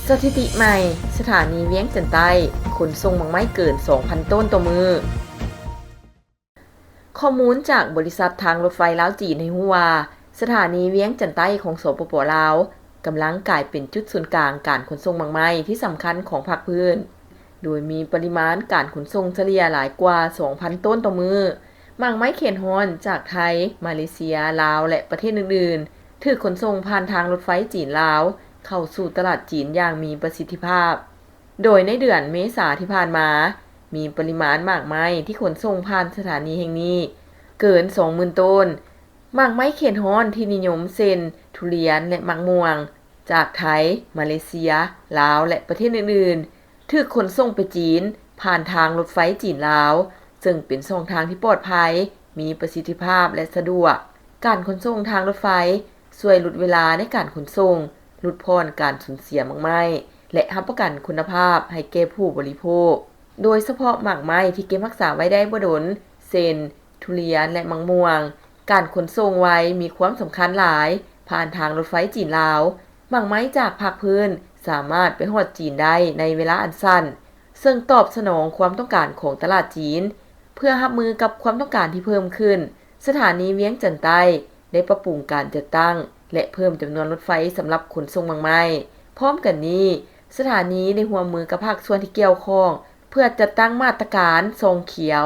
สถิติใหม่สถานีเวียงจันทน์ใต้ขนส่งมังไม้เกิน 2,000 ต้นต่อมือข้อมูลจากบริษัททางรถไฟลาวจีนให้รู้ว่าสถานีเวียงจันทน์ใต้ของสปป.ลาวกำลังกลายเป็นจุดศูนย์กลางการขนส่งมังไม้ที่สำคัญของภาคพื้นโดยมีปริมาณการขนส่งเฉลี่ยหลายกว่า 2,000 ต้นต่อมือมังไม้เขตฮอนจากไทยมาเลเซียลาวและประเทศอื่นๆถูกขนส่งผ่านทางรถไฟจีนลาวเข้าสู่ตลาดจีนอย่างมีประสิทธิภาพโดยในเดือนเมษายนที่ผ่านมามีปริมาณหมากไม้ที่ขนส่งผ่านสถานีแห่งนี้เกิน 20,000 ต้นหมากไม้เขตฮ้อนที่นิยมเช่นทุเรียนและหมากม่วงจากไทยมาเลเซียลาวและประเทศอื่นๆถูกขนส่งไปจีนผ่านทางรถไฟจีนลาวซึ่งเป็นช่องทางที่ปลอดภัยมีประสิทธิภาพและสะดวกการขนส่งทางรถไฟช่วยลดเวลาในการขนส่งลดพรการสูญเสียหมากไม้และรับประกันคุณภาพให้แก่ผู้บริโภคโดยเฉพาะหมากไม้ที่เก็บรักษาไว้ได้บ่ดนเช่นทุเรียนและมะม่วงการขนส่งไว้มีความสำคัญหลายผ่านทางรถไฟจีนลาวหมากไม้จากภาคพื้นสามารถไปฮอดจีนได้ในเวลาอันสั้นซึ่งตอบสนองความต้องการของตลาดจีนเพื่อรับมือกับความต้องการที่เพิ่มขึ้นสถานีเวียงจันทน์ใต้ได้ปรับปรุงการจัดตั้งและเพิ่มจำนวนรถไฟสำหรับขนส่งหมากไม้พร้อมกันนี้สถานีได้ร่วมมือกับภาคส่วนที่เกี่ยวข้องเพื่อจัดตั้งมาตรการทรงเขียว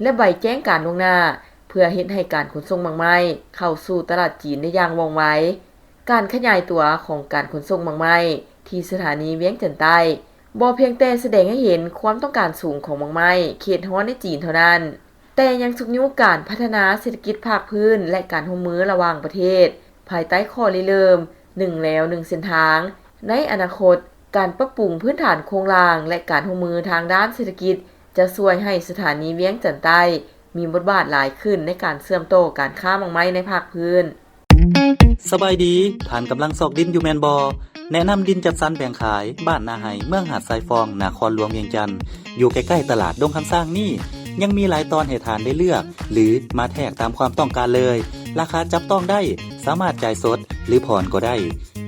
และใบแจ้งการล่วงหน้าเพื่อเฮ็ดให้การขนส่งหมากไม้เข้าสู่ตลาดจีนได้อย่างว่องไวการขยายตัวของการขนส่งหมากไม้ที่สถานีเวียงจันทน์ใต้บ่เพียงแต่แสดงให้เห็นความต้องการสูงของหมากไม้เขตฮ้อนในจีนเท่านั้นแต่ยังฉุกยุการพัฒนาเศรษฐกิจภาคพื้นและการร่วมมือระหว่างประเทศภายใต้ข้อริเริ่ม1แล้ว1เส้นทางในอนาคตการปรับปรุงพื้นฐานโครงสร้างและการร่วมมือทางด้านเศรษฐกิจจะช่วยให้สถานีเวียงจันทน์ใต้มีบทบาทหลายขึ้นในการเชื่อมโตการค้าหมากไม้ในภาคพื้นสบายดีท่านกำลังซอกดินอยู่แม่นบ่แนะนำดินจัดสรรแบ่งขายบ้านนาไห้เมืองหาดทรายฟองนครหลวงเวียงจันทน์อยู่ใกล้ๆตลาดดงคำสร้างนี่ยังมีหลายตอนให้ทานได้เลือกหรือมาแทกตามความต้องการเลยราคาจับต้องได้สามารถจ่ายสดหรือผ่อนก็ได้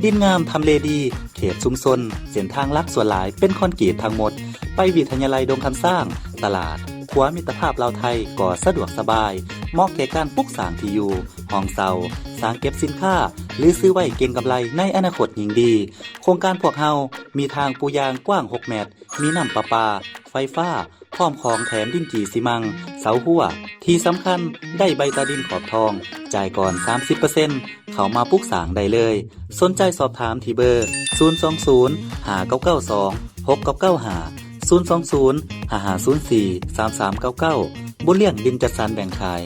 ดินงามทำเลดีเขตชุมชนเส้นทางลักส่วนหลายเป็นคอนกรีตทั้งหมดไปวิทยาลัยดงคำสร้างตลาดขัวมิตรภาพลาวไทยก็สะดวกสบายเหมาะแก่การปลูกสร้างที่อยู่ห้องเซาสร้างเก็บสินค้าหรือซื้อไว้เก็งกำไรในอนาคตยิ่งดีโครงการพวกเฮามีทางปูยางกว้าง6เมตรมีน้ำประปาไฟฟ้าพร้อมของแถมดินจีซีมังเสาหัวที่สำคัญได้ใบตาดินขอบทองจ่ายก่อน 30% เข้ามาปลูกสร้างได้เลยสนใจสอบถามที่เบอร์020 5992 6995 020 5504 3399บุญเลี้ยงดินจัดสรรแบ่งขาย